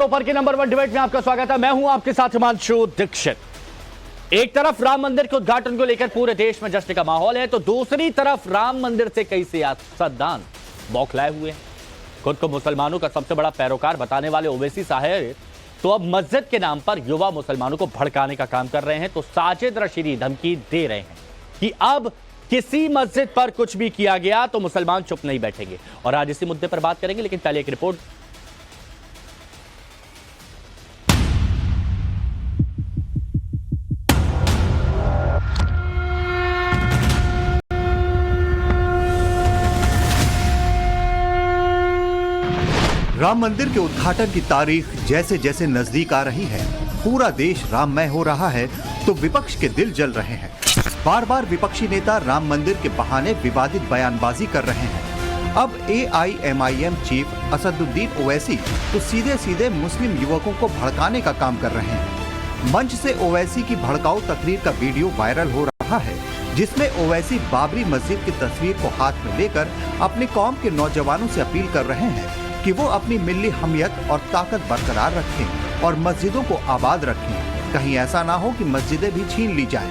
दोपहर के number 1 debate में आपका स्वागत है। मैं हूं आपके साथ हिमांशु दीक्षित। एक तरफ राम मंदिर के उद्घाटन को लेकर पूरे देश में जश्न का माहौल है, तो दूसरी तरफ राम मंदिर से कई सियासतदान बौखलाए हुए हैं। खुद को मुसलमानों का सबसे बड़ा पैरोकार बताने वाले ओवैसी साहब तो अब मस्जिद के नाम पर युवा मुसलमानों को भड़काने का काम कर रहे हैं। तो साजिद रशीदी धमकी दे रहे हैं कि अब किसी मस्जिद पर कुछ भी किया गया तो मुसलमान चुप नहीं बैठेंगे। और आज इसी मुद्दे पर बात करेंगे, लेकिन पहले एक रिपोर्ट। राम मंदिर के उद्घाटन की तारीख जैसे जैसे नजदीक आ रही है, पूरा देश राममय हो रहा है, तो विपक्ष के दिल जल रहे हैं। बार बार विपक्षी नेता राम मंदिर के बहाने विवादित बयानबाजी कर रहे हैं। अब AIMIM चीफ असदुद्दीन ओवैसी तो सीधे सीधे मुस्लिम युवकों को भड़काने का काम कर रहे हैं। मंच से ओवैसी की भड़काऊ तकरीर का वीडियो वायरल हो रहा है, जिसमें ओवैसी बाबरी मस्जिद की तस्वीर को हाथ में लेकर अपनी कौम के नौजवानों से अपील कर रहे हैं कि वो अपनी मिल्ली हमियत और ताकत बरकरार रखें और मस्जिदों को आबाद रखें। कहीं ऐसा ना हो कि मस्जिदें भी छीन ली जाएं।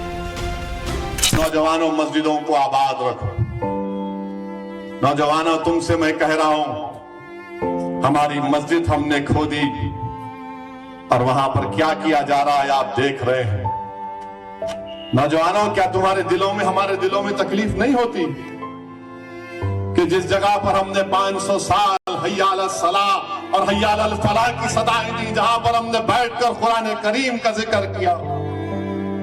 नौजवानों, मस्जिदों को आबाद रखो। नौजवानों, तुमसे मैं कह रहा हूं, हमारी मस्जिद हमने खो दी और वहां पर क्या किया जा रहा है आप देख रहे हैं। नौजवानों, क्या तुम्हारे दिलों में, हमारे दिलों में तकलीफ नहीं होती कि जिस जगह पर हमने 500 साल हय्या अल सलाह और हय्या अल फलाह की सदाएं दी, जहां पर हमने बैठकर कुरान करीम का जिक्र किया,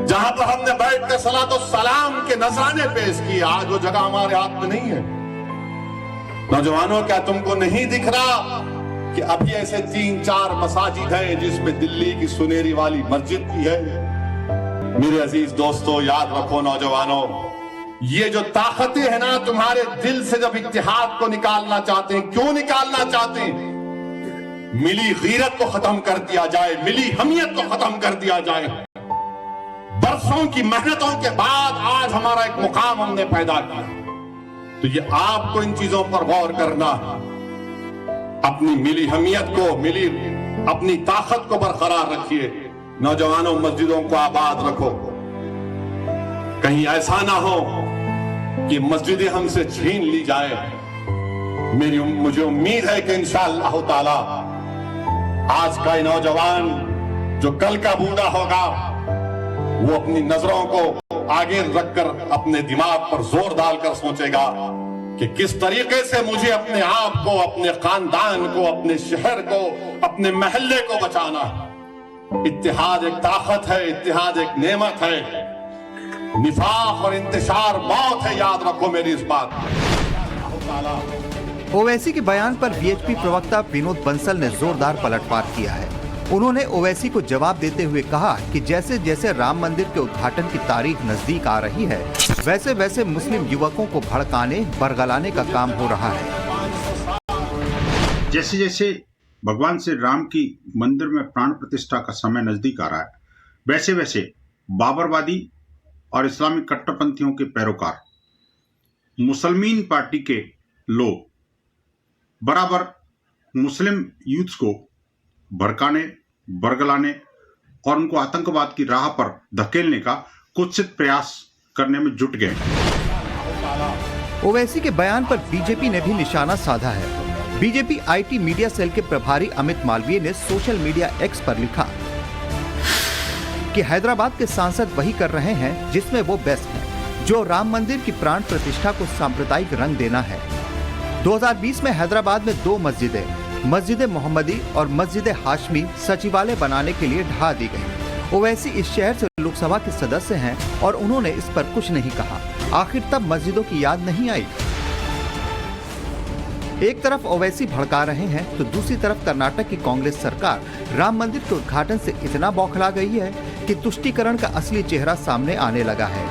जहां पर हमने बैठकर सलात और सलाम के नजराने पेश किए, आज वो जगह हमारे हाथ में नहीं है। नौजवानों, क्या तुमको नहीं दिख रहा कि अभी ऐसे 3-4 मसाजिद हैं जिसमें दिल्ली की सुनेरी वाली मस्जिद भी है। मेरे अजीज दोस्तों, याद रखो नौजवानों, ये जो ताकतें है ना तुम्हारे दिल से, जब इत्तेहाद को निकालना चाहते हैं, क्यों निकालना चाहते हैं? मिली गीरत को खत्म कर दिया जाए, मिली हमियत को खत्म कर दिया जाए। बरसों की मेहनतों के बाद आज हमारा एक मुकाम हमने पैदा किया, तो ये आपको इन चीजों पर गौर करना है। अपनी मिली हमियत को, मिली अपनी ताकत को बरकरार रखिए। नौजवानों, मस्जिदों को आबाद रखो। कहीं ऐसा ना हो कि मस्जिदें हमसे छीन ली जाए। मुझे उम्मीद है कि इंशाअल्लाह ताला आज का नौजवान जो कल का बूढ़ा होगा, वो अपनी नजरों को आगे रखकर अपने दिमाग पर जोर डालकर सोचेगा कि किस तरीके से मुझे अपने आप को, अपने खानदान को, अपने शहर को, अपने महल्ले को बचाना है। इत्तेहाद एक ताकत है, इत्तेहाद एक नेमत है। निफाक और इंतशार मौत है, याद रखो मेरी इस बात। ओवैसी के बयान पर VHP प्रवक्ता विनोद बंसल ने जोरदार पलटवार किया है। उन्होंने ओवैसी को जवाब देते हुए कहा कि जैसे जैसे राम मंदिर के उद्घाटन की तारीख नजदीक आ रही है, वैसे वैसे मुस्लिम युवकों को भड़काने, बरगलाने का काम हो रहा है। जैसे जैसे भगवान श्री राम की मंदिर में प्राण प्रतिष्ठा का समय नजदीक आ रहा है, वैसे वैसे बाबरवादी और इस्लामिक कट्टरपंथियों के पैरोकार, मुसलमान पार्टी के लोग बराबर मुस्लिम यूथ को भड़काने, बरगलाने और उनको आतंकवाद की राह पर धकेलने का कुत्सित प्रयास करने में जुट गए। ओवैसी के बयान पर बीजेपी ने भी निशाना साधा है। बीजेपी IT मीडिया सेल के प्रभारी अमित मालवीय ने सोशल मीडिया X पर लिखा कि हैदराबाद के सांसद वही कर रहे हैं जिसमें वो बेस्ट हैं, जो राम मंदिर की प्राण प्रतिष्ठा को सांप्रदायिक रंग देना है। 2020 में हैदराबाद में 2 मस्जिदें, मस्जिद मोहम्मदी और मस्जिद हाशमी, सचिवालय बनाने के लिए ढहा दी गई। ओवैसी इस शहर से लोकसभा के सदस्य हैं और उन्होंने इस पर कुछ नहीं कहा। आखिर तब मस्जिदों की याद नहीं आई। एक तरफ ओवैसी भड़का रहे हैं, तो दूसरी तरफ कर्नाटक की कांग्रेस सरकार राम मंदिर के उद्घाटन से इतना बौखला गई है कि तुष्टीकरण का असली चेहरा सामने आने लगा है।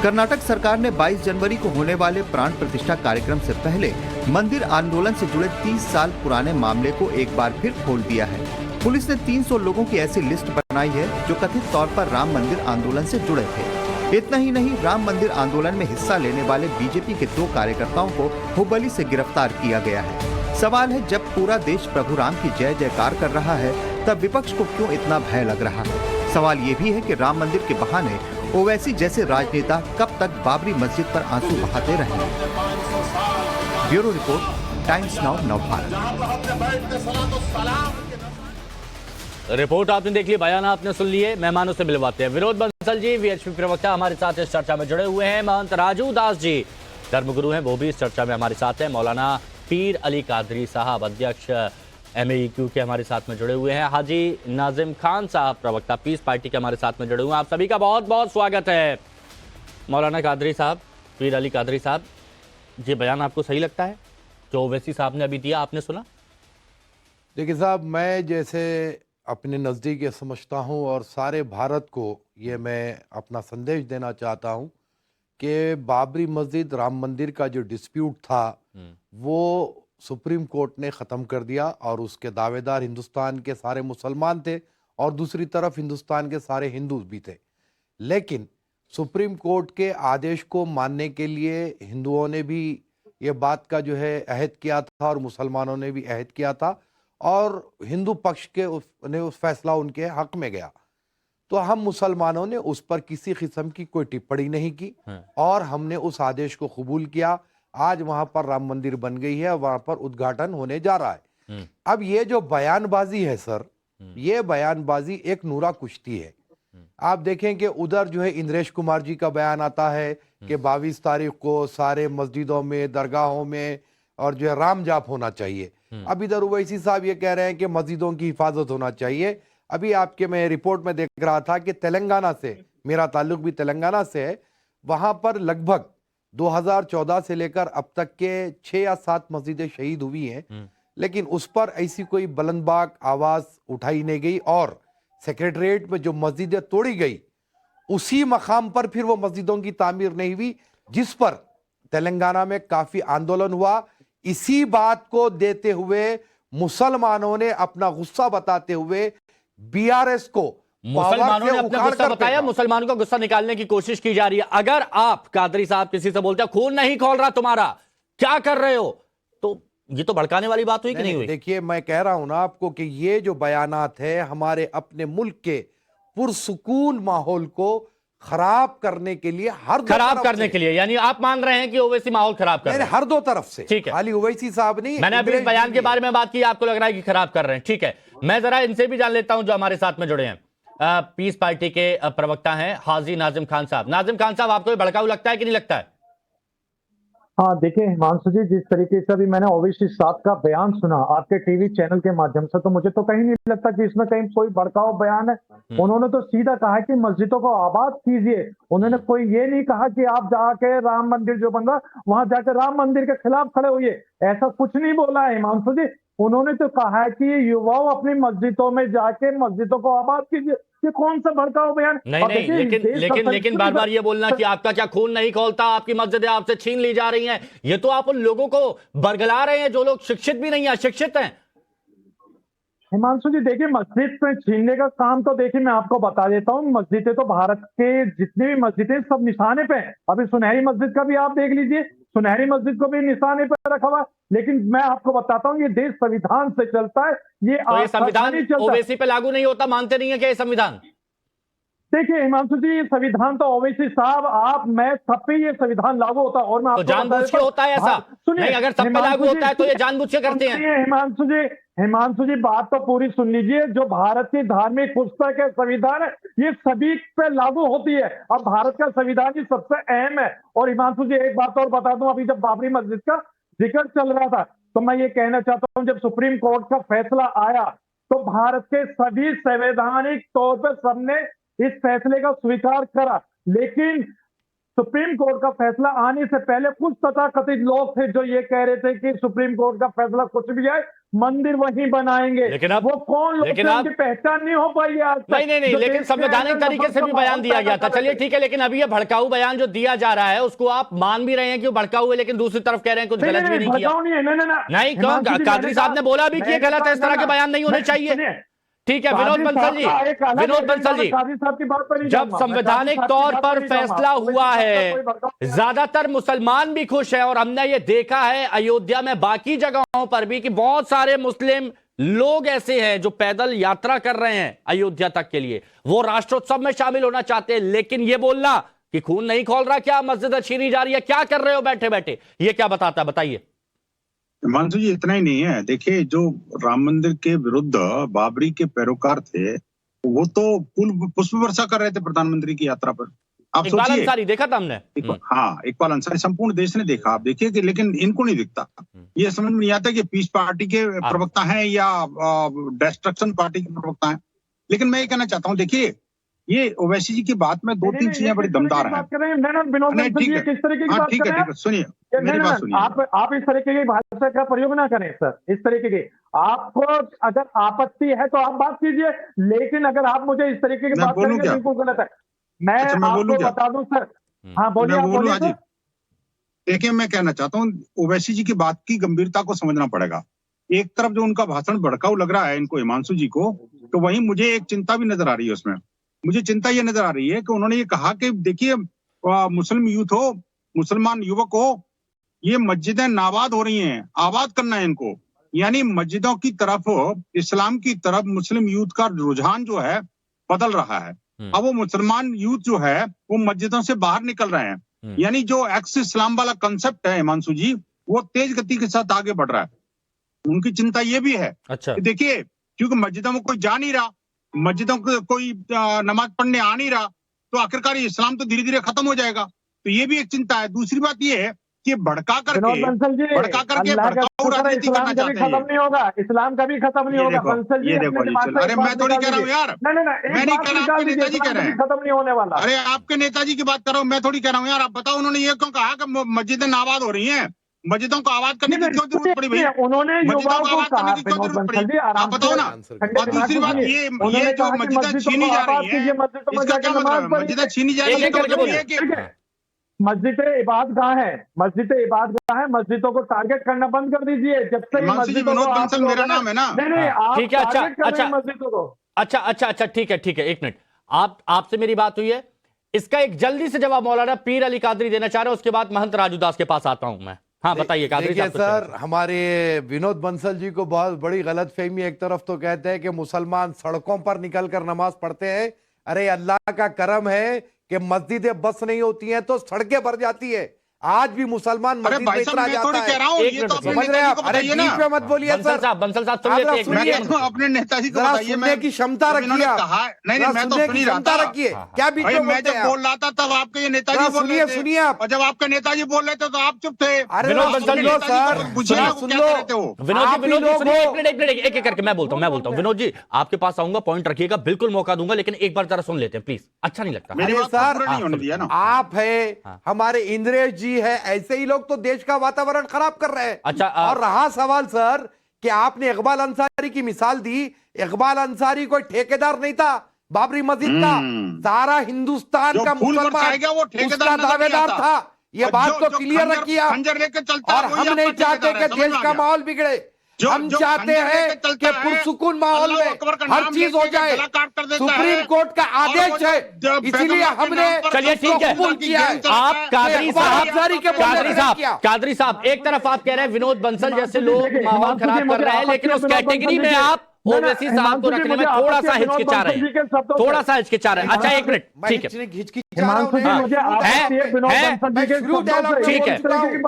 कर्नाटक सरकार ने 22 जनवरी को होने वाले प्राण प्रतिष्ठा कार्यक्रम से पहले मंदिर आंदोलन से जुड़े 30 साल पुराने मामले को एक बार फिर खोल दिया है। पुलिस ने 300 लोगों की ऐसी लिस्ट बनाई है जो कथित तौर पर राम मंदिर आंदोलन से जुड़े थे। इतना ही नहीं, राम मंदिर आंदोलन में हिस्सा लेने वाले बीजेपी के 2 कार्यकर्ताओं को हुबली से गिरफ्तार किया गया है। सवाल है, जब पूरा देश प्रभु राम की जय जयकार कर रहा है, तब विपक्ष को क्यों इतना भय लग रहा है? सवाल ये भी है कि राम मंदिर के बहाने ओवैसी जैसे राजनेता कब तक बाबरी मस्जिद पर आंसू बहाते रहेंगे? Bureau report, times now, Navbharat. Report आपने देख ली, बयान आपने सुन लिए, मेहमानों से मिलवाते हैं। विनोद बंसल जी, वीएचपी प्रवक्ता हमारे साथ इस चर्चा में जुड़े हुए हैं। महंत राजू दास जी, धर्मगुरु हैं, वो भी इस चर्चा में हमारे साथ हैं। मौलाना पीर अली कादरी साहब, अध्यक्ष MAEQ के, हमारे साथ में जुड़े हुए हैं। हाजी नाजिम खान साहब, प्रवक्ता पीस पार्टी के, हमारे साथ में जुड़े हुए हैं। आप सभी का बहुत बहुत स्वागत है। मौलाना कादरी साहब, पीर अली कादरी साहब, ये बयान आपको सही लगता है जो ओवैसी साहब ने अभी दिया? आपने सुना? देखिए साहब, मैं जैसे अपने नज़दीक ये समझता हूँ और सारे भारत को ये मैं अपना संदेश देना चाहता हूँ कि बाबरी मस्जिद राम मंदिर का जो डिस्प्यूट था वो सुप्रीम कोर्ट ने ख़त्म कर दिया और उसके दावेदार हिंदुस्तान के सारे मुसलमान थे और दूसरी तरफ हिंदुस्तान के सारे हिंदू भी थे। लेकिन सुप्रीम कोर्ट के आदेश को मानने के लिए हिंदुओं ने भी ये बात का जो है अहद किया था और मुसलमानों ने भी अहद किया था और हिंदू पक्ष के उस फैसला उनके हक में गया। तो हम मुसलमानों ने उस पर किसी किस्म की कोई टिप्पणी नहीं की और हमने उस आदेश को कबूल किया। आज वहां पर राम मंदिर बन गई है, वहां पर उद्घाटन होने जा रहा है। अब ये जो बयानबाजी है सर, ये बयानबाजी एक नूरा कुश्ती है। आप देखें कि उधर जो है इंद्रेश कुमार जी का बयान आता है कि 22 तारीख को सारे मस्जिदों में, दरगाहों में और जो है राम जाप होना चाहिए। अब इधर ओवैसी साहब ये कह रहे हैं कि मस्जिदों की हिफाजत होना चाहिए। अभी आपके मैं रिपोर्ट में देख रहा था कि तेलंगाना से, मेरा ताल्लुक भी तेलंगाना से है, वहां पर लगभग 2014 से लेकर अब तक के 6 या 7 मस्जिदें शहीद हुई हैं, लेकिन उस पर ऐसी कोई बुलंदबाग आवाज उठाई नहीं गई और सेक्रेटरीट में जो मस्जिदें तोड़ी गई उसी मकाम पर फिर वो मस्जिदों की तामीर नहीं हुई, जिस पर तेलंगाना में काफी आंदोलन हुआ। इसी बात को देते हुए मुसलमानों ने अपना गुस्सा बताते हुए BRS को मुसलमानों ने अपना गुस्सा बताया, मुसलमानों का गुस्सा निकालने की कोशिश की जा रही है। अगर आप कादरी साहब किसी से बोलते हैं खून नहीं खोल रहा तुम्हारा, क्या कर रहे हो, तो ये तो भड़काने वाली बात हुई कि नहीं हुई? देखिए, मैं कह रहा हूं ना आपको कि ये जो बयानात है हमारे अपने मुल्क के पुरसुकून माहौल को खराब करने के लिए, खराब करने के लिए, यानी आप मान रहे हैं कि ओवैसी माहौल खराब कर रहे हैं? हर दो तरफ से। ठीक है, खाली ओवैसी साहब नहीं, मैंने अभी इस बयान के बारे में बात की, आपको लग रहा है कि खराब कर रहे हैं। ठीक है, मैं जरा इनसे भी जान लेता हूं जो हमारे साथ में जुड़े हैं। पीस पार्टी के प्रवक्ता हैं हाजी नाजिम खान साहब। नाजिम खान साहब, आपको ये भड़काऊ लगता है कि नहीं लगता है? हाँ, देखिए हिमांशु जी, जिस तरीके से अभी मैंने ओवैसी साहब का बयान सुना आपके टीवी चैनल के माध्यम से, तो मुझे तो कहीं नहीं लगता कि इसमें कहीं कोई भड़काऊ बयान है। उन्होंने तो सीधा कहा कि मस्जिदों को आबाद कीजिए। उन्होंने कोई ये नहीं कहा कि आप जाके राम मंदिर जो बन रहा वहां जाकर राम मंदिर के खिलाफ खड़े होइए, ऐसा कुछ नहीं बोला है हिमांशु जी। उन्होंने तो कहा है कि युवाओं अपनी मस्जिदों में जाके मस्जिदों को आबाद कीजिए। ये कौन सा भड़काऊ बयान? नहीं, लेकिन बार बार ये बोलना कि आपका क्या खून नहीं खोलता, आपकी मस्जिदें आपसे छीन ली जा रही हैं, ये तो आप उन लोगों को बरगला रहे हैं जो लोग शिक्षित भी नहीं है, अशिक्षित हैं। हिमांशु जी, देखिए मस्जिद में छीनने का काम तो देखिए मैं आपको बता देता हूँ, मस्जिदें तो भारत के जितनी भी मस्जिदें सब निशाने पे हैं। अभी सुनहरी मस्जिद का भी आप देख लीजिए, सुनहरी मस्जिद को भी निशाने पर रखा हुआ। लेकिन मैं आपको बताता हूँ, ये देश संविधान से चलता है। ये संविधान ओवैसी पे लागू नहीं होता, मानते नहीं है क्या ये संविधान? देखिए हिमांशु जी, संविधान तो ओवैसी साहब, आप, मैं, सब पे ये संविधान लागू होता है। और मैं तो जानबूझ के होता है ऐसा? नहीं, अगर सब पे लागू होता है तो ये जानबूझ के करते हैं। हिमांशु जी, बात तो पूरी सुन लीजिए। जो भारत की धार्मिक पुस्तक है, संविधान है, ये सभी पे लागू होती है। अब भारत का संविधान ही सबसे अहम है। और हिमांशु जी, एक बात और बता दूं, अभी जब बाबरी मस्जिद का जिक्र चल रहा था तो मैं ये कहना चाहता हूं, जब सुप्रीम कोर्ट का फैसला आया तो भारत के सभी संवैधानिक तौर पर सबने इस फैसले का स्वीकार करा। लेकिन सुप्रीम कोर्ट का फैसला आने से पहले कुछ तथाकथित लोग थे जो ये कह रहे थे कि सुप्रीम कोर्ट का फैसला कुछ भी है, मंदिर वहीं बनाएंगे। लेकिन अब वो कौन लोग थे, उनकी पहचान नहीं हो पाई है आज तक। नहीं, लेकिन संवैधानिक तरीके से भी बयान दिया गया था। चलिए ठीक है, लेकिन अभी ये भड़काऊ बयान जो दिया जा रहा है उसको आप मान भी रहे हैं कि वो भड़काऊ है, लेकिन दूसरी तरफ कह रहे हैं कुछ गलत भी नहीं किया। नहीं, क्यों? कादरी साहब ने बोला भी कि ये गलत है, इस तरह के बयान नहीं होने चाहिए। ठीक है, विनोद बंसल जी, जब संवैधानिक तौर पर फैसला हुआ है, ज्यादातर मुसलमान भी खुश है और हमने ये देखा है अयोध्या में, बाकी जगहों पर भी, कि बहुत सारे मुस्लिम लोग ऐसे हैं जो पैदल यात्रा कर रहे हैं अयोध्या तक के लिए, वो राष्ट्रोत्सव में शामिल होना चाहते हैं, लेकिन ये बोलना कि खून नहीं खौल रहा, क्या मस्जिद छीनी जा रही है, क्या कर रहे हो बैठे बैठे, ये क्या बताता है, बताइए। हिमांशु जी, इतना ही नहीं है। देखिए, जो राम मंदिर के विरुद्ध बाबरी के पैरोकार थे, वो तो पुष्प वर्षा कर रहे थे प्रधानमंत्री की यात्रा पर। आप इकबाल सोचिए। अंसारी देखा था हमने। हाँ, इकबाल अंसारी संपूर्ण देश ने देखा, आप देखिए कि, लेकिन इनको नहीं दिखता। ये समझ में नहीं आता कि पीस पार्टी के प्रवक्ता हैं या डिस्ट्रक्शन पार्टी के प्रवक्ता हैं। लेकिन मैं ये कहना चाहता हूँ, देखिए, ये ओवैसी जी की बात में दो तीन चीजें बड़ी दमदार हैं। नहीं, ठीक है, हाँ, ठीक है, सुनिए, मेरी बात सुनिए। आप इस तरीके की भाषा का प्रयोग ना करें सर, इस तरीके की। आपको अगर आपत्ति है तो आप बात कीजिए, लेकिन अगर आप मुझे इस तरीके की बात करेंगे बिल्कुल गलत है। मैं आपको बता दूं सर। हाँ, बोलिए, आप बोलिए सर। देखिए, मैं कहना चाहता हूँ, ओवैसी जी की बात की गंभीरता को समझना पड़ेगा। एक तरफ जो उनका भाषण भड़काऊ लग रहा है इनको, हिमांशु जी को, तो वहीं मुझे एक चिंता भी नजर आ रही है उसमें। मुझे चिंता ये नजर आ रही है कि उन्होंने ये कहा कि देखिए, मुस्लिम यूथ हो, मुसलमान युवक हो, ये मस्जिदें नाबाद हो रही हैं, आबाद करना है इनको। यानी मस्जिदों की तरफ, इस्लाम की तरफ मुस्लिम यूथ का रुझान जो है बदल रहा है। अब वो मुसलमान यूथ जो है वो मस्जिदों से बाहर निकल रहे हैं। यानी जो एक्स इस्लाम वाला कंसेप्ट है हिमांशु जी, वो तेज गति के साथ आगे बढ़ रहा है। उनकी चिंता ये भी है। अच्छा, देखिए, क्योंकि मस्जिदों में कोई जा नहीं रहा, मस्जिदों को कोई नमाज पढ़ने आ नहीं रहा, तो आखिरकार इस्लाम तो धीरे धीरे खत्म हो जाएगा। तो ये भी एक चिंता है। दूसरी बात ये है कि भड़का करके भड़काऊ राजनीति करना चाहते हैं। खत्म नहीं होगा, इस्लाम कभी खत्म नहीं होगा बंसल जी। अरे मैं थोड़ी कह रहा हूँ यार, मैं नहीं कह रहा, आपके नेताजी कह रहे हैं खत्म नहीं होने वाला। अरे आपके नेताजी की बात कर रहा हूँ, मैं थोड़ी कह रहा हूँ यार। आप बताओ, उन्होंने ये क्यों कहा कि मस्जिदें नाबाद हो रही हैं? मस्जिदों को आबाद करने की क्यों जरूरत पड़ी भाई? उन्होंने मस्जिदों को आबाद करने की क्यों जरूरत पड़ी? आप बताओ ना। और दूसरी बात, ये जो मस्जिदें छीनी जा रही है, इसका क्या मतलब है? मस्जिदें छीनी जा रही है तो मतलब ये कि मस्जिद इबादगाह है, मस्जिद इबादगाह है, मस्जिदों को टारगेट करना बंद कर दीजिए। जब से विनोद बंसल मेरा नाम है ना। नहीं, आप ठीक है, अच्छा, मस्जिदों को। अच्छा, ठीक है, एक मिनट। आपसे मेरी बात हुई है, इसका एक जल्दी से जवाब मौलाना पीर अली कादरी देना चाह रहे हैं, उसके बाद महंत राजूदास के पास आता हूं मैं। हाँ, बताइए कादरी साहब। सर, हमारे विनोद बंसल जी को बहुत बड़ी गलतफहमी। एक तरफ तो कहते हैं कि मुसलमान सड़कों पर निकलकर नमाज पढ़ते हैं। अरे अल्लाह का करम है कि मस्जिदें बस नहीं होती हैं तो सड़कें भर जाती है। आज भी मुसलमान मस्जिद में इतना जाता है। समझ रहे हैं आप? अरे बीच में मत बोलिए सर। बंसल साहब सुनिए, अपने नेताजी को बताइए। सुनने की क्षमता रखिए, नहीं, मैं तो सुन ही रहा था। रखिए, क्या बीच में मैं जब बोल रहा था तब आपके ये नेताजी बोल रहे थे। सुनिए आप। और जब आपके नेताजी बोल रहे थे तो आप चुप थे। विनोद बंसल जी, सर सुन लो। विनोद जी, एक एक करके मैं बोलता हूँ। विनोद जी, आपके पास आऊंगा, पॉइंट रखिएगा, बिल्कुल मौका दूंगा, लेकिन एक बार जरा सुन लेते हैं प्लीज। अच्छा नहीं लगता सर, आप है, हमारे इंद्रेश जी है, ऐसे ही लोग तो देश का वातावरण खराब कर रहे हैं। अच्छा, और रहा सवाल सर कि आपने इकबाल अंसारी की मिसाल दी। इकबाल अंसारी कोई ठेकेदार नहीं था बाबरी मस्जिद का, सारा हिंदुस्तान का मुसलमान उसका दावेदार था। ये बात तो क्लियर रखिए आप। और हम नहीं चाहते कि देश का माहौल बिगड़े। हम चाहते हैं कि पुरसुकून माहौल में हर चीज हो जाए। सुप्रीम कोर्ट का आदेश है, इसीलिए हमने चलिए ठीक है। कबूल किया है। आप कादरी साहब, एक तरफ आप कह रहे हैं विनोद बंसल जैसे लोग माहौल खराब कर रहे हैं, लेकिन उस कैटेगरी में आप ओवैसी साहब को रखने में थोड़ा सा हिचकिचा रहे हैं। अच्छा, एक मिनट, ठीक है, ठीक है।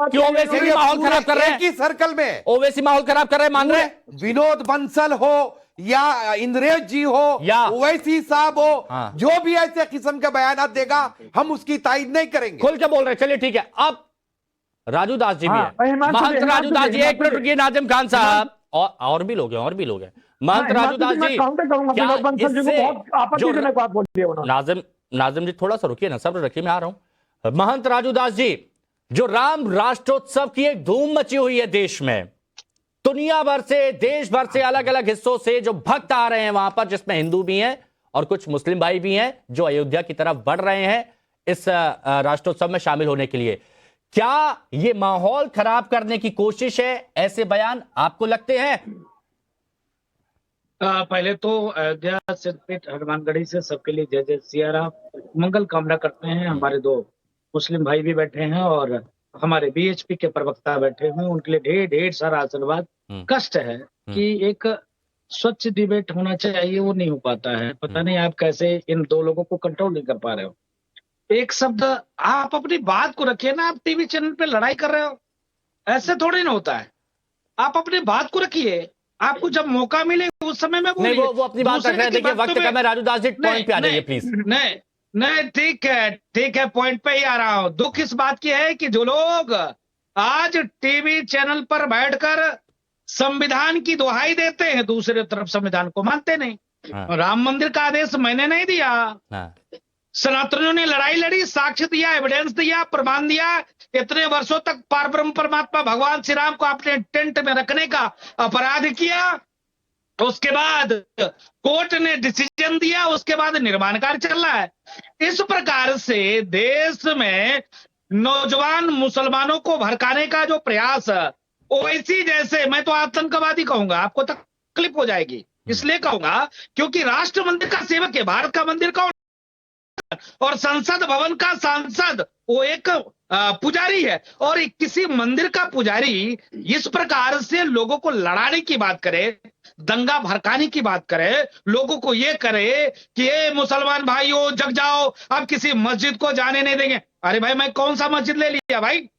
क्यों ओवैसी भी माहौल खराब कर रहे हैं? सर्कल में ओवैसी माहौल खराब कर रहे हैं, मान रहे हैं? विनोद बंसल हो या इंद्रेश जी हो या ओवैसी साहब हो, जो भी ऐसे किस्म के बयान देगा हम उसकी तायद नहीं करेंगे। खुल के बोल रहे हैं। चलिए ठीक है। अब राजूदास जी भी है, महंत राजूदास जी। एक मिनट रुकिए, नाजिम खान साहब, और भी लोग हैं। महंत राजूदास जी, नाजिम जी थोड़ा सा रुकिए ना, सब्र रखिए, मैं आ रहा हूं। महंत राजूदास जी, जो राम राष्ट्रोत्सव की एक धूम मची हुई है देश में, दुनिया भर से, देश भर से, अलग अलग हिस्सों से जो भक्त आ रहे हैं वहां पर, जिसमें हिंदू भी हैं और कुछ मुस्लिम भाई भी हैं, जो अयोध्या की तरफ बढ़ रहे हैं इस राष्ट्रोत्सव में शामिल होने के लिए, क्या ये माहौल खराब करने की कोशिश है? ऐसे बयान आपको लगते हैं? पहले तो अयोध्या सिद्धपीठ हनुमानगढ़ी से सबके लिए जय जय सिया राम, मंगल कामना करते हैं। हमारे दो मुस्लिम भाई भी बैठे हैं और हमारे बीएचपी के प्रवक्ता बैठे हैं, उनके लिए ढेर ढेर सारा आशीर्वाद। कष्ट है कि एक स्वच्छ डिबेट होना चाहिए, वो नहीं हो पाता है। पता नहीं आप कैसे इन दो लोगों को कंट्रोल नहीं कर पा रहे हो। एक शब्द आप अपनी बात को रखिए ना, आप टीवी चैनल पे लड़ाई कर रहे हो, ऐसे थोड़ी ना होता है। आप अपनी बात को रखिए, आपको जब मौका मिले उस समय में नहीं, वो अपनी बात रख रहे हैं। देखिए वक्त कम है, राजू दास जी पॉइंट पे आ जाइए प्लीज। नहीं, ठीक है, पॉइंट पे ही आ रहा हूं। दुख इस बात की है कि जो लोग आज टीवी चैनल पर बैठकर संविधान की दुहाई देते हैं, दूसरी तरफ संविधान को मानते नहीं। हाँ। राम मंदिर का आदेश मैंने नहीं दिया, हाँ। सनातनियों ने लड़ाई लड़ी, साक्ष्य दिया, एविडेंस दिया, प्रमाण दिया। इतने वर्षों तक पारब्रह्म परमात्मा भगवान श्री राम को अपने टेंट में रखने का अपराध किया। उसके बाद कोर्ट ने डिसीजन दिया, उसके बाद निर्माण कार्य चल रहा है। इस प्रकार से देश में नौजवान मुसलमानों को भड़काने का जो प्रयास, ओवैसी जैसे, मैं तो आतंकवादी कहूंगा, आपको तकलीफ हो जाएगी इसलिए कहूंगा क्योंकि राष्ट्र मंदिर का सेवक है, भारत का मंदिर कौन, और संसद भवन का सांसद वो एक पुजारी है। और किसी मंदिर का पुजारी इस प्रकार से लोगों को लड़ाने की बात करे, दंगा भड़काने की बात करे, लोगों को ये करे कि ये मुसलमान भाइयों जग जाओ, अब किसी मस्जिद को जाने नहीं देंगे। अरे भाई, मैं कौन सा मस्जिद ले लिया भाई?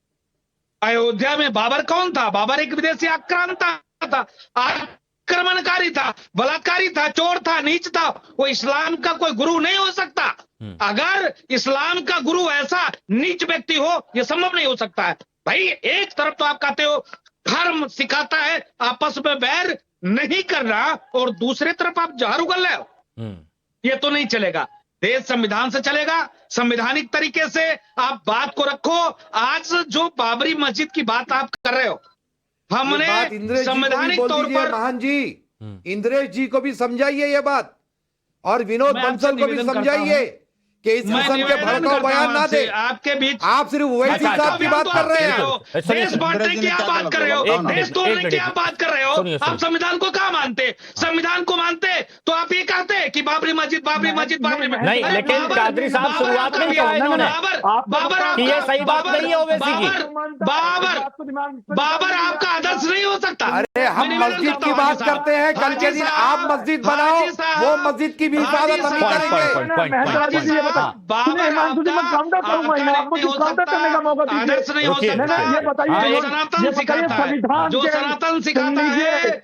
अयोध्या में बाबर कौन था? बाबर एक विदेशी आक्रांता था, आक्रमणकारी था, बलात्कारी था, चोर था, नीच था। वो इस्लाम का कोई गुरु नहीं हो सकता। अगर इस्लाम का गुरु ऐसा नीच व्यक्ति हो, यह संभव नहीं हो सकता है भाई। एक तरफ तो आप कहते हो धर्म सिखाता है आपस में बैर नहीं करना, और दूसरे तरफ आप जहर उगल रहे हो। ये तो नहीं चलेगा। देश संविधान से चलेगा, संवैधानिक तरीके से आप बात को रखो। आज जो बाबरी मस्जिद की बात आप कर रहे हो, हमने संवैधानिक तौर पर, महान जी इंद्रेश जी को भी समझाइए ये बात, और विनोद बंसल को भी समझाइए कि इस किस्म के भड़काऊ बयान ना दे। आपके बीच आप सिर्फ ओवैसी साहब की बात कर रहे हैं, देश बांटने की आप बात कर रहे हो, देश तोड़ने की आप बात कर रहे हो। आप संविधान को कहाँ मानते? संविधान को मानते तो आप ये कहते कि बाबरी मस्जिद, बाबरी मस्जिद, बाबरी मस्जिद। नहीं, लेकिन कादरी साहब शुरुआत में कहा इन्होंने कि ये सही बात नहीं है ओवैसी की। बाबर आपका आदर्श नहीं हो सकता। अरे हम मस्जिद की बात करते हैं, कल के दिन आप मस्जिद बनाओ, वो मस्जिद की भी हिफाजत हम ही करेंगे। हिमांशु जी, मैं काउंटर करूंगा, आपको जो काउंटर करने का मौका दीजिए। ये बताइए, संविधान जो सनातन सिखाता है,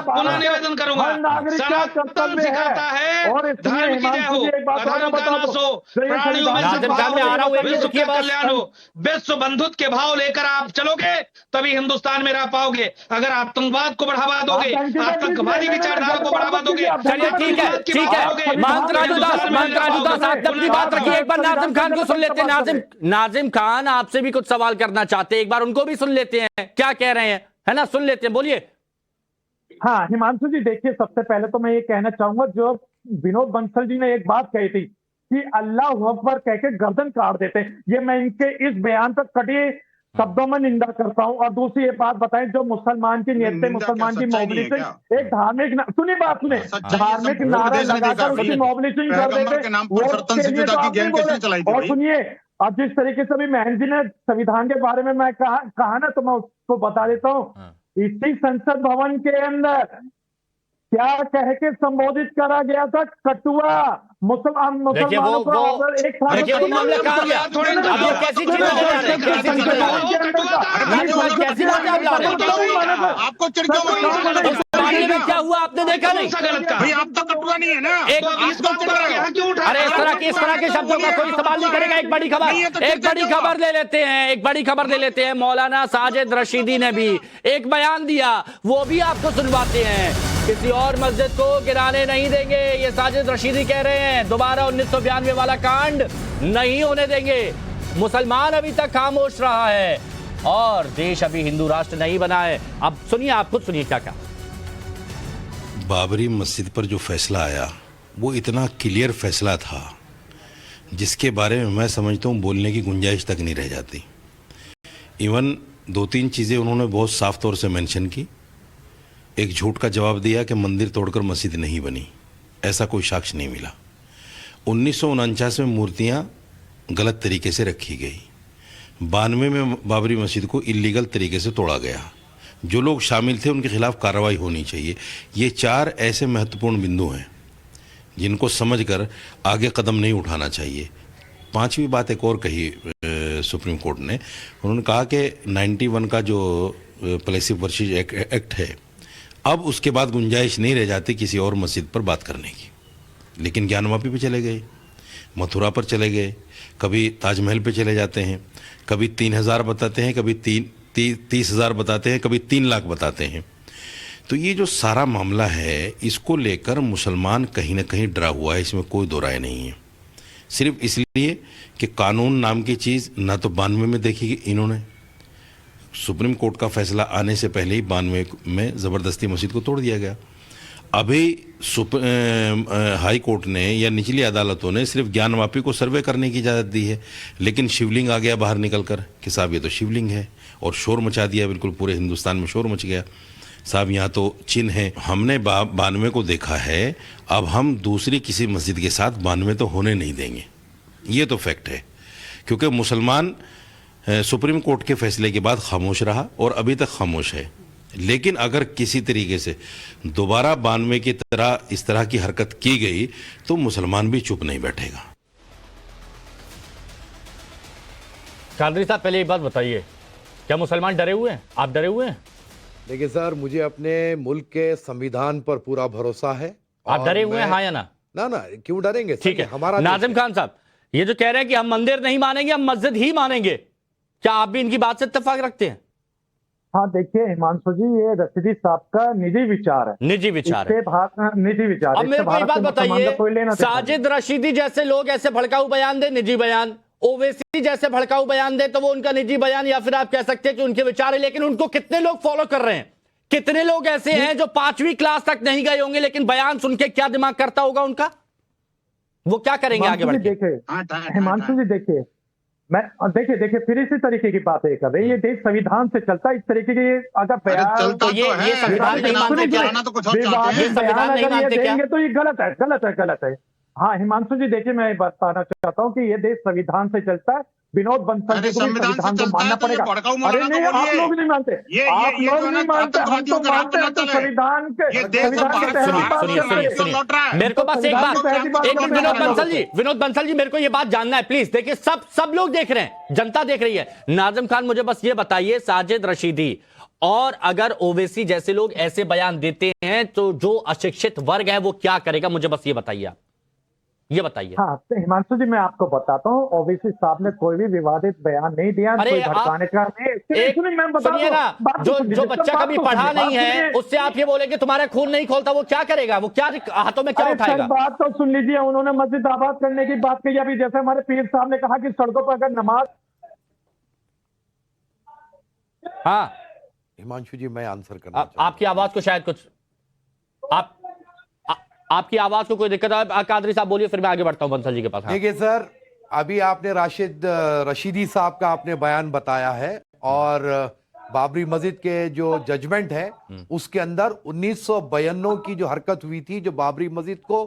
पुनः निवेदन करूंगा, सनातन सिखाता है धर्म की जय हो, अधर्म का नाश हो, प्राणियों में सद्भाव हो, विश्व का कल्याण हो। विश्व बंधुत्व के भाव लेकर आप चलोगे तभी हिंदुस्तान में रह पाओगे। अगर आतंकवाद को बढ़ावा दोगे, आतंकवादी विचारधारा को बढ़ावा दोगे, चलिए ठीक है, ठीक है। राजू दास आप अपनी बात रखिए। एक बार नाजिम खान को सुन लेते हैं। नाजिम खान आपसे भी कुछ सवाल करना चाहते हैं, एक बार उनको भी सुन लेते हैं, क्या कह रहे हैं, है ना? सुन लेते हैं, बोलिए। हाँ हिमांशु जी, देखिए सबसे पहले तो मैं ये कहना चाहूंगा, जो विनोद बंसल जी ने एक बात कही थी कि अल्लाह अकबर कह के गर्दन काट देते, ये मैं इनके इस बयान पर कटी शब्दों में निंदा करता हूं। और दूसरी ये बात बताएं, जो मुसलमान की नियत पे मुसलमान की मोबिलिटी, एक धार्मिक, सुनिए बात सुने, धार्मिक नारा लगाकर उसकी मोबिलिटी कर देते। और सुनिए, अब जिस तरीके से भी महन जी ने संविधान के बारे में मैं कहा ना, तो मैं उसको बता देता हूँ। इसी संसद भवन के अंदर क्या कह के संबोधित करा गया था? कटुआ मुसलमानों को एक मामला कहा गया, कैसी चीज आपको में क्या हुआ आपने देखा नहीं? भाई आप तो कटुआ नहीं है ना, अरे इस तरह के शब्दों का कोई सवाल नहीं करेगा। एक बड़ी खबर ले लेते हैं। मौलाना साजिद रशीदी ने भी एक बयान दिया, वो भी आपको सुनवाते हैं। किसी और मस्जिद को गिराने नहीं देंगे, ये साजिद रशीदी कह रहे हैं। दोबारा 1992 वाला कांड नहीं होने देंगे। मुसलमान अभी तक खामोश रहा है और देश अभी हिंदू राष्ट्र नहीं बना है। अब सुनिए, आप खुद सुनिए क्या कहा। बाबरी मस्जिद पर जो फैसला आया वो इतना क्लियर फैसला था जिसके बारे में मैं समझता हूँ बोलने की गुंजाइश तक नहीं रह जाती। इवन 2-3 चीज़ें उन्होंने बहुत साफ तौर से मेंशन की। एक झूठ का जवाब दिया कि मंदिर तोड़कर मस्जिद नहीं बनी, ऐसा कोई साक्ष्य नहीं मिला। 1949 में मूर्तियाँ गलत तरीके से रखी गई। 92 में बाबरी मस्जिद को इलीगल तरीके से तोड़ा गया। जो लोग शामिल थे उनके खिलाफ कार्रवाई होनी चाहिए। ये 4 ऐसे महत्वपूर्ण बिंदु हैं जिनको समझकर आगे कदम नहीं उठाना चाहिए। 5वीं बात एक और कही सुप्रीम कोर्ट ने, उन्होंने कहा कि 91 का जो प्लेसिव वर्शिज एक्ट है, अब उसके बाद गुंजाइश नहीं रह जाती किसी और मस्जिद पर बात करने की। लेकिन ज्ञानवापी पे चले गए, मथुरा पर चले गए, कभी ताजमहल पे चले जाते हैं, कभी 3000 बताते हैं, कभी 30,000 बताते हैं, कभी 3 लाख बताते हैं। तो ये जो सारा मामला है, इसको लेकर मुसलमान कहीं ना कहीं डरा हुआ है, इसमें कोई दो राय नहीं है। सिर्फ इसलिए कि कानून नाम की चीज़ ना तो 92 में देखी इन्होंने, सुप्रीम कोर्ट का फैसला आने से पहले ही 92 में ज़बरदस्ती मस्जिद को तोड़ दिया गया। अभी हाई कोर्ट ने या निचली अदालतों ने सिर्फ ज्ञानवापी को सर्वे करने की इजाज़त दी है, लेकिन शिवलिंग आ गया बाहर निकल कर कि साहब ये तो शिवलिंग है, और शोर मचा दिया, बिल्कुल पूरे हिंदुस्तान में शोर मच गया, साहब यहाँ तो चिन्ह है। हमने 92 को देखा है, अब हम दूसरी किसी मस्जिद के साथ 92 तो होने नहीं देंगे, ये तो फैक्ट है। क्योंकि मुसलमान सुप्रीम कोर्ट के फैसले के बाद खामोश रहा और अभी तक खामोश है। लेकिन अगर किसी तरीके से दोबारा 92 की तरह इस तरह की हरकत की गई तो मुसलमान भी चुप नहीं बैठेगा। कादरी साहब, पहले एक बात बताइए, क्या मुसलमान डरे हुए हैं? आप डरे हुए हैं? देखिए सर, मुझे अपने मुल्क के संविधान पर पूरा भरोसा है। आप डरे हुए हैं, हाँ या ना? ना, क्यों डरेंगे? ठीक है। हमारा नाजिम खान साहब, ये जो कह रहे हैं कि हम मंदिर नहीं मानेंगे, हम मस्जिद ही मानेंगे, क्या आप भी इनकी बात से इत्तेफाक रखते हैं? हाँ, देखिए हिमांशु जी, ये रशीदी साहब का निजी विचार है, निजी विचार है, निजी विचार। अब मेरे को एक बात बताइए, साजिद रशीदी जैसे लोग ऐसे भड़काऊ बयान दे, निजी बयान, ओवैसी जैसे भड़काऊ बयान दे तो वो उनका निजी बयान, या फिर आप कह सकते हैं कि उनके विचार है, लेकिन उनको कितने लोग फॉलो कर रहे हैं? कितने लोग ऐसे हैं जो 5वीं क्लास तक नहीं गए होंगे, लेकिन बयान सुन के क्या दिमाग करता होगा उनका? वो क्या करेंगे आगे बढ़ के? देखिए हिमांशु जी, देखिए देखिए फिर इसी तरीके की बातें कर रहे हैं। ये देश संविधान से चलता है, इस तरीके के अगर बयान तो ये संविधान नहीं मानते क्या? ये संविधान नहीं मानते क्या? तो ये गलत है। हाँ हिमांशु जी, देखिए मैं बताना चाहता हूँ कि ये देश संविधान से चलता है। विनोद बंसल जी को संविधान को मानना पड़ेगा। अरे नहीं, आप लोग नहीं मानते, आप लोग नहीं मानते, हम तो मानते हैं। तो संविधान के मेरे को बस एक मिनट विनोद बंसल जी, मेरे को ये बात जानना है प्लीज। देखिए सब लोग देख रहे हैं, जनता देख रही है। नाजिम खान, मुझे बस ये बताइए, साजिद रशीदी और अगर ओवैसी जैसे लोग ऐसे बयान देते हैं तो जो अशिक्षित वर्ग है वो क्या करेगा? मुझे बस ये बताइए, आप ये बताइए। हाँ तो हिमांशु जी, मैं आपको बताता हूँ, ओवैसी साहब ने कोई भी विवादित बयान नहीं दिया, कोई भड़काने का नहीं। सुनिए ना, जो बच्चा कभी पढ़ा नहीं है उससे आप ये बोले कि तुम्हारा खून नहीं खोलता, वो क्या करेगा? वो क्या हाथों में क्या उठाएगा? बात तो सुन लीजिए, उन्होंने मस्जिद आबाद करने की बात कही। अभी जैसे हमारे पीर साहब ने कहा कि सड़कों पर अगर नमाज। हाँ हिमांशु जी, मैं आंसर करना आपकी आवाज को शायद कुछ आपकी आवाज को कोई दिक्कत है? कादरी साहब बोलिए, फिर मैं आगे बढ़ता हूं बंसल जी के पास। देखिए सर, अभी आपने रशीदी साहब का आपने बयान बताया है, और बाबरी मस्जिद के जो जजमेंट है उसके अंदर 1992 की जो हरकत हुई थी, जो बाबरी मस्जिद को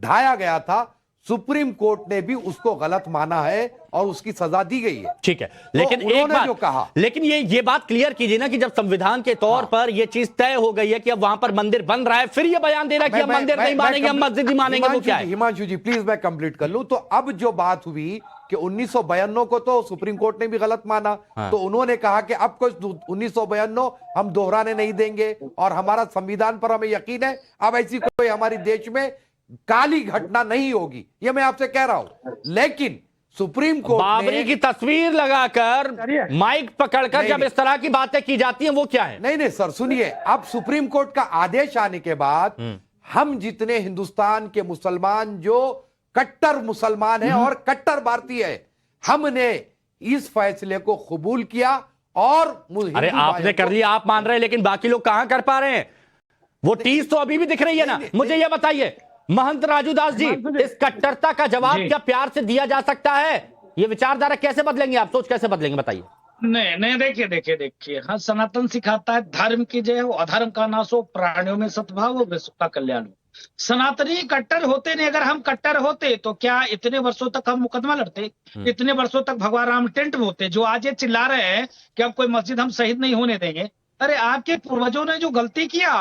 ढाया गया था, सुप्रीम कोर्ट ने भी उसको गलत माना है और उसकी सजा दी गई है। ठीक है, लेकिन तो एक बात जो कहा, लेकिन ये बात क्लियर कीजिए ना कि जब संविधान के तौर पर ये चीज तय हो गई है कि अब वहां पर मंदिर बन रहा है, फिर ये बयान दे रहा है कि हम मंदिर नहीं मानेंगे, हम मस्जिद ही मानेंगे, वो क्या है? हिमांशु जी प्लीज मैं कंप्लीट कर लूं। तो अब जो बात हुई कि 1992 को तो सुप्रीम कोर्ट ने भी गलत माना, तो उन्होंने कहा कि अब कोई 1992 हम दोहराने नहीं देंगे और हमारा संविधान पर हमें यकीन है, अब ऐसी कोई हमारे देश में काली घटना नहीं होगी, ये मैं आपसे कह रहा हूं। लेकिन सुप्रीम कोर्ट बाबरी की तस्वीर लगाकर माइक पकड़कर जब इस तरह की बातें की जाती हैं, वो क्या है? नहीं सर सुनिए, अब सुप्रीम कोर्ट का आदेश आने के बाद हम जितने हिंदुस्तान के मुसलमान जो कट्टर मुसलमान हैं और कट्टर भारतीय है, हमने इस फैसले को कबूल किया। और अरे आपने कर लिया, आप मान रहे हैं, लेकिन बाकी लोग कहां कर पा रहे हैं? वो टीस तो अभी भी दिख रही है ना। मुझे यह बताइए महंत राजू दास जी, इस कट्टरता का जवाब क्या प्यार से दिया जा सकता है? ये विचारधारा कैसे बदलेंगे आप? सोच कैसे बदलेंगे, बताइए। नहीं देखिए, हाँ, सनातन सिखाता है धर्म की जय हो, अधर्म का नाश हो, प्राणियों में सद्भाव हो, विश्व का कल्याण हो। सनातनी कट्टर होते नहीं। अगर हम कट्टर होते तो क्या इतने वर्षों तक हम मुकदमा लड़ते? इतने वर्षों तक भगवान राम टेंट में होते? जो आज ये चिल्ला रहे हैं कि अब कोई मस्जिद हम शहीद नहीं होने देंगे, अरे आपके पूर्वजों ने जो गलती किया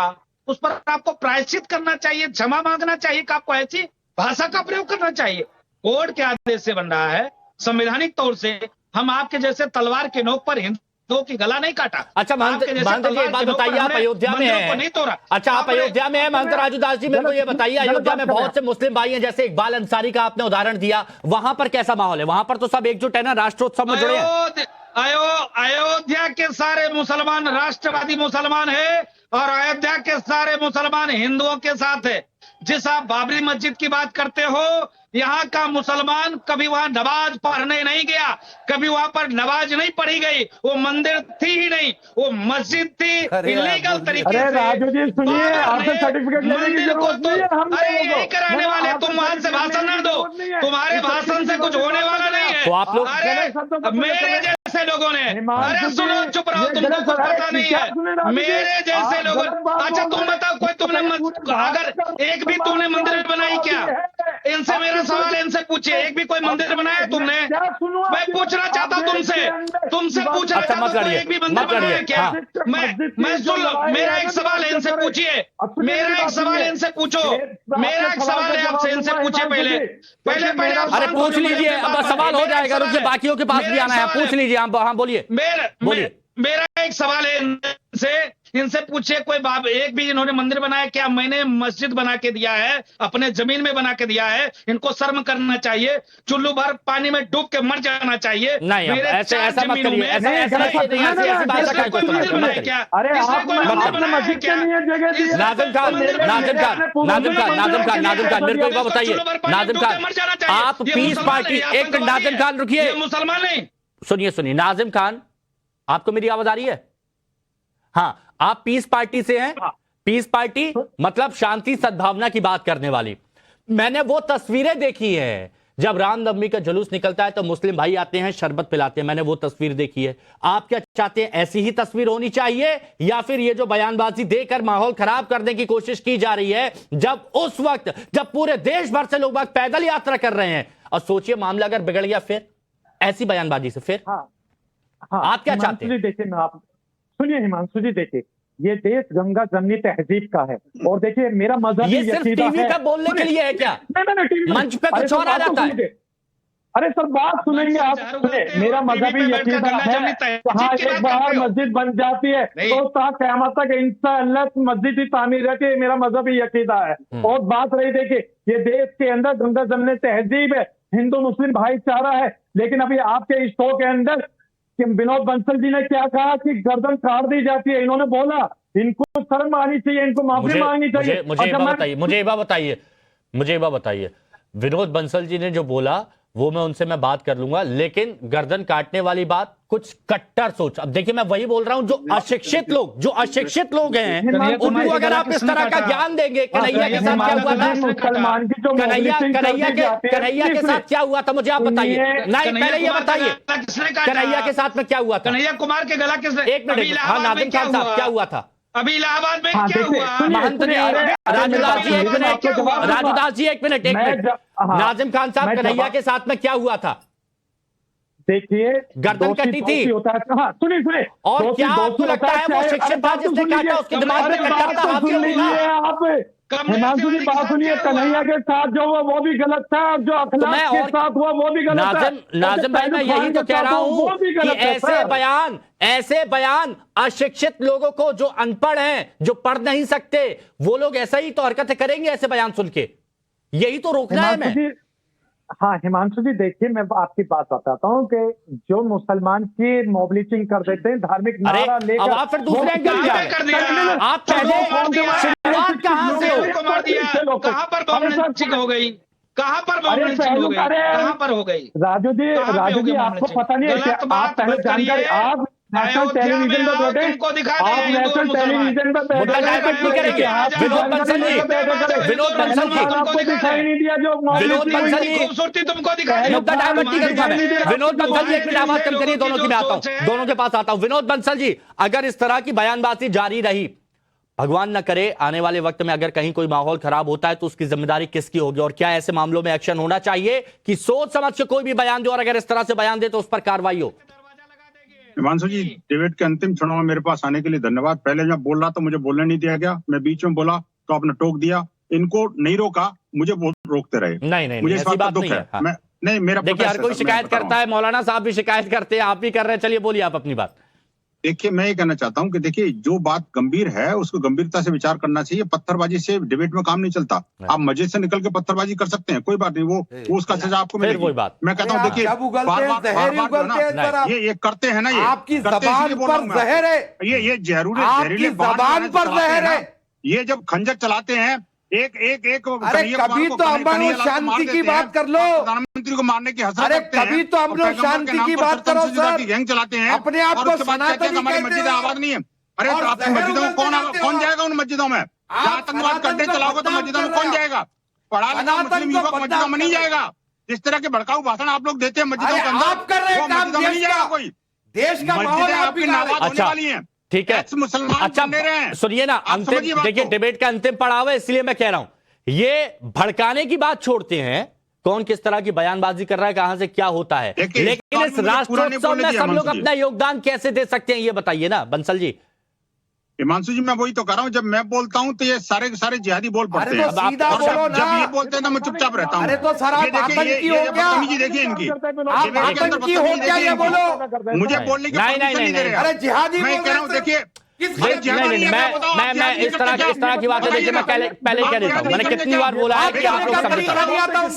उस पर आपको प्रायश्चित करना चाहिए, क्षमा मांगना चाहिए कि आपको ऐसी भाषा का प्रयोग करना चाहिए। कोर्ट के आदेश से बन रहा है, संवैधानिक तौर से हम आपके जैसे तलवार के नोक पर हिंदुओं की गला नहीं काटा। अच्छा महंत जी, एक बात बताइए, आप अयोध्या में हैं। अच्छा, आप अयोध्या में हैं महंत राजू दास जी, मेरे को ये बताइए, अयोध्या में बहुत से मुस्लिम भाई हैं, जैसे इकबाल अंसारी का आपने उदाहरण दिया, वहां पर कैसा माहौल है? वहां पर तो सब एकजुट है ना, राष्ट्रोत्सव में जुड़े हैं। अयोध्या के सारे मुसलमान राष्ट्रवादी मुसलमान है और अयोध्या के सारे मुसलमान हिंदुओं के साथ है। जिस आप बाबरी मस्जिद की बात करते हो, यहाँ का मुसलमान कभी वहां नमाज पढ़ने नहीं गया, कभी वहां पर नमाज नहीं पढ़ी गई, वो मंदिर थी ही नहीं, वो मस्जिद थी। इलीगल तरीके से राजू जी सुनिए, आपसे सर्टिफिकेट लेने की जरूरत नहीं है। हम अरे यही कराने वाले, तुम वहां से भाषण न दो, तुम्हारे भाषण से कुछ होने वाला नहीं है। तो आप लोग अरे मेरे जैसे लोगों ने, अरे सुनो, चुप रहो, तुमको कुछ पता नहीं है। मेरे जैसे लोगों, अच्छा तुम बताओ, कोई तुमने अगर एक भी तुमने मंदिर बनाई क्या? इनसे मेरा सवाल, इनसे पूछिए, एक भी कोई मंदिर बनाया तुमने? मैं पूछना चाहता हूं तुमसे पूछना चाहता हूं, कोई एक भी मंदिर बनाया क्या? मैं सुन लो, मेरा एक सवाल है, इनसे पूछिए, मेरा एक सवाल है, इनसे पूछो, मेरा एक सवाल है आपसे, इनसे पूछिए पहले आप। अरे पूछ लीजिए, अब सवाल हो जाएगा, रुकिए, बाकियों के पास भी आना है, पूछ लीजिए। हाँ बोलिए, बोलिए। मेरा एक सवाल है, इनसे पूछिए, कोई एक भी इन्होंने मंदिर बनाया क्या? मैंने मस्जिद बना के दिया है, अपने जमीन में बना के दिया है, इनको शर्म करना चाहिए, चुल्लू भर पानी में डूब के मर जाना चाहिए। नहीं, ऐसा मत करिए, ऐसी बात का क्या? अरे आपने मस्जिद के लिए जगह दी है। नाज़िम खान, मेरे को एक बात बताइए, नाज़िम खान, आप पीस पार्टी, एक नाज़िम खान रुकिए, मुसलमान नहीं। सुनिए, नाज़िम खान, आपको मेरी आवाज आ रही है? हाँ, आप पीस पार्टी से हैं। पीस पार्टी मतलब शांति सद्भावना की बात करने वाली। मैंने वो तस्वीरें देखी है, जब रामनवमी का जुलूस निकलता है तो मुस्लिम भाई आते हैं, शरबत पिलाते हैं, मैंने वो तस्वीर देखी है। आप क्या चाहते हैं, ऐसी ही तस्वीर होनी चाहिए, या फिर ये जो बयानबाजी देकर माहौल खराब करने की कोशिश की जा रही है, जब उस वक्त जब पूरे देश भर से लोग पैदल यात्रा कर रहे हैं? और सोचिए, मामला अगर बिगड़ गया फिर ऐसी बयानबाजी से, फिर आप क्या चाहते हैं? देखिए, मैं आप सुनिए हिमांशु जी, देखिए ये देश गंगा जमनी तहजीब का है, और देखिए मेरा मजहब ये सिर्फ टीवी का बोलने के लिए है क्या? मंच पे कुछ और आ जाता है। अरे सर बात सुनेंगे आप, सुने, मेरा मजहबी यकीदा है, जहाँ एक बार मस्जिद बन जाती है तो क़यामत तक इंशाअल्लाह मस्जिद ही तामीर है, कि मेरा मजहबी यकीदा है। और बात रही, देखिए ये देश के अंदर गंगा जमनी तहजीब है, हिंदू मुस्लिम भाईचारा है, लेकिन अभी आपके इस शो के अंदर कि विनोद बंसल जी ने क्या कहा कि गर्दन काट दी जाती है, इन्होंने बोला इनको शर्म आनी चाहिए, इनको माफी मांगनी चाहिए। मुझे ये बात बताइए, विनोद बंसल जी ने जो बोला वो मैं बात कर लूंगा, लेकिन गर्दन काटने वाली बात कुछ कट्टर सोच। अब देखिए, मैं वही बोल रहा हूं, जो अशिक्षित लोग हैं उनको अगर आप इस तरह का ज्ञान देंगे, कन्हैया के साथ क्या हुआ था, कन्हैया के साथ क्या हुआ था, मुझे आप बताइए। नहीं, पहले ये बताइए, कन्हैया के साथ में क्या हुआ था? कन्हैया कुमार के गला किसने? एक मिनट, हाँ नाज़िम खान साहब, क्या हुआ था अभी इलाहाबाद में? क्या हुआ? महंत जी, राजूदास जी एक मिनट, नाज़िम खान साहब, कन्हैया के साथ में क्या हुआ था? देखिए, गर्दन कटी थी। सुनिए, और क्या आपको लगता है वो शिक्षित था जिसने काटा, उसके दिमाग में कट्टर था? आप हिमांशु जी बात सुनिए, कन्हैया के साथ जो हुआ वो भी गलत था, और जो अखलाक के साथ हुआ वो भी गलत था। नाज़िम भाई, मैं यही तो कह रहा हूं कि ऐसे बयान अशिक्षित लोगों को, जो अनपढ़ हैं, जो पढ़ नहीं सकते, वो लोग ऐसा ही तो हरकतें करेंगे ऐसे बयान सुन के। यही तो रोकना है। मैं हाँ हिमांशु जी, देखिए मैं आपकी बात बताता हूँ कि जो मुसलमान की मॉबलिचिंग कर देते हैं, धार्मिक नारा लेकर, अब आप फिर दूसरे एंगल पे आप पहले शुरुआत कहां से हो? कहां पर बॉम्बिंग हो गई? कहां पर बॉम्बिंग हो गई? कहां पर हो गई? राजू जी आपको पता नहीं है कि आप पहले जानकारी, आप नेशनल टेलीविजन पर बैठे, आप नेशनल टेलीविजन पर मुद्दा डाइवर्ट नहीं करेंगे। विनोद बंसल जी आपको दिखाई नहीं दिया, जो खूबसूरती तुमको दिखाई, मुद्दा डाइवर्ट नहीं करूंगा मैं। विनोद बंसल जी, एक मिनट आवाज कम करिए, दोनों की मैं आता हूं, दोनों के पास आता हूं। विनोद बंसल जी, अगर इस तरह की बयानबाजी जारी रही, भगवान न करे आने वाले वक्त में अगर कहीं कोई माहौल खराब होता है, तो उसकी जिम्मेदारी किसकी होगी? और क्या ऐसे मामलों में एक्शन होना चाहिए कि सोच समझ के कोई भी बयान दो, और अगर इस तरह से बयान दे तो उस पर कार्रवाई हो? हिमांशु जी, डिबेट के अंतिम क्षणों में मेरे पास आने के लिए धन्यवाद। पहले जब बोल रहा तो मुझे बोलने नहीं दिया गया, मैं बीच में बोला तो आपने टोक दिया। इनको नहीं रोका, मुझे रोकते रहे। नहीं, मुझे इस ऐसी बात का बात दुख नहीं है। है। हाँ। मैं नहीं, मेरा देखिए हर कोई शिकायत करता है, मौलाना साहब भी शिकायत करते हैं, आप भी कर रहे हैं। चलिए बोलिए आप अपनी बात। देखिए, मैं ये कहना चाहता हूं कि देखिए, जो बात गंभीर है उसको गंभीरता से विचार करना चाहिए। पत्थरबाजी से डिबेट में काम नहीं चलता। आप मस्जिद से निकल के पत्थरबाजी कर सकते हैं, कोई बात नहीं, वो उसका सजा आपको मिलेगी। वही बात मैं कहता हूं, देखिए ये करते हैं ना, ये आपकी जबान पर जहर है, ये जहरीले जबान पर जहर है। ये जब खंजर चलाते हैं, एक अरे कभी तो अमन और शांति की बात कर लो, प्रधानमंत्री को मारने की हसरत अरे रखते हैं। कभी तो हम लोग शांति की बात करो सर। गैंग चलाते हैं, अपने आप को सनातनी हमारी मस्जिदें आबाद नहीं है। अरे तो आपकी मस्जिदों में कौन जाएगा? उन मस्जिदों में आतंकवाद करने चलाओगे तो मस्जिदों में कौन जाएगा? पढ़ा लिखा मुस्लिम युवक मस्जिदों में नहीं जाएगा। जिस तरह के भड़काऊ भाषण आप लोग देते हैं मस्जिदों के अंदर, आप कर रहे हैं काम नहीं जाएगा कोई। देश का माहौल आपकी नाबाद होने वाली है। ठीक है, मुसलमान अच्छा बनने रहे हैं। सुनिए ना, अंतिम देखिए डिबेट का अंतिम पड़ाव है, इसलिए मैं कह रहा हूं ये भड़काने की बात छोड़ते हैं, कौन किस तरह की बयानबाजी कर रहा है, कहां से क्या होता है, लेकिन इस राष्ट्रोत्सव में सब लोग अपना योगदान कैसे दे सकते हैं ये बताइए ना बंसल जी। हिमांशु जी, मैं वही तो कह रहा हूँ, जब मैं बोलता हूँ तो ये सारे जिहादी बोल पड़ते हैं। सीधा बोलो ना। जब ये बोलते हैं तो मैं चुपचाप रहता हूँ। अरे तो सर आप आतंकी हो क्या? देखिए इनकी, आप आतंकी हो क्या ये बोलो? मुझे बोलने की परमिशन नहीं दे रहे। अरे जिहादी मैं कह रहा हूँ, देखिए मैं इस तरह की बातें देखिए मैं पहले ही कह देता हूं, मैंने कितनी बार बोला है कि आप लोग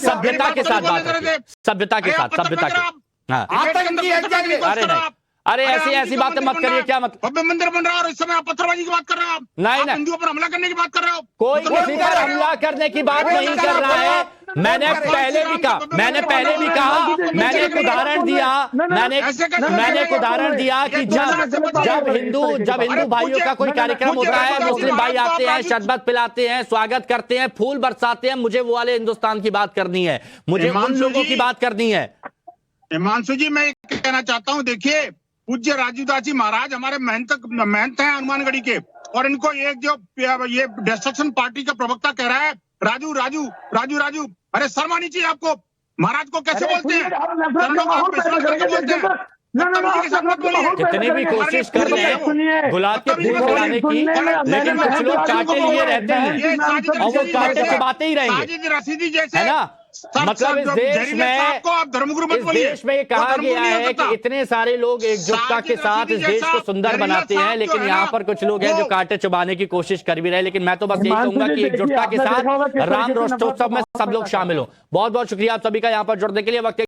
सभ्यता के साथ बात रखिए, सभ्यता के साथ, सभ्यता के। हाँ, अरे नहीं, अरे ऐसी बातें मत करिए। क्या मत, भव्य मंदिर बन रहा है और इस समय आप पत्थरबाजी की बात कर रहे हो। नहीं, हिंदुओं पर हमला करने की बात कर रहे हो। कोई किसी पर हमला करने की बात नहीं कर रहा है। मैंने पहले भी कहा, मैंने एक उदाहरण दिया कि जब हिंदू भाइयों का कोई कार्यक्रम होता है, मुस्लिम भाई आते हैं, शरबत पिलाते हैं, स्वागत करते हैं, फूल बरसाते हैं, मुझे वो वाले हिंदुस्तान की बात करनी है, मुझे उन लोगों की बात करनी है। हिमांशु जी, मैं कहना चाहता हूँ, देखिए पूज्य राजूदास जी महाराज हमारे महंत हैं हनुमानगढ़ी के, और इनको एक जो ये डिस्ट्रक्शन पार्टी का प्रवक्ता कह रहा है राजू, अरे शर्म आनी चाहिए आपको। महाराज को कैसे बोलते हैं? कितनी भी कोशिश कर रहे हैं गुलाब के फूल खिलाने की, लेकिन कुछ लोग कांटे लिए रहते हैं और वो कांटे चबाते ही रहेंगे, है ना। मतलब इस देश में ये कहा गया है कि इतने सारे लोग एकजुटता के साथ इस देश को सुंदर बनाते हैं, लेकिन यहाँ पर कुछ लोग हैं जो कांटे चुबाने की कोशिश कर भी रहे हैं। लेकिन मैं तो बस यही कहूंगा कि एकजुटता के साथ राम राष्ट्रोत्सव में सब लोग शामिल हो। बहुत बहुत शुक्रिया आप सभी का यहाँ पर जुड़ने के लिए। वक्त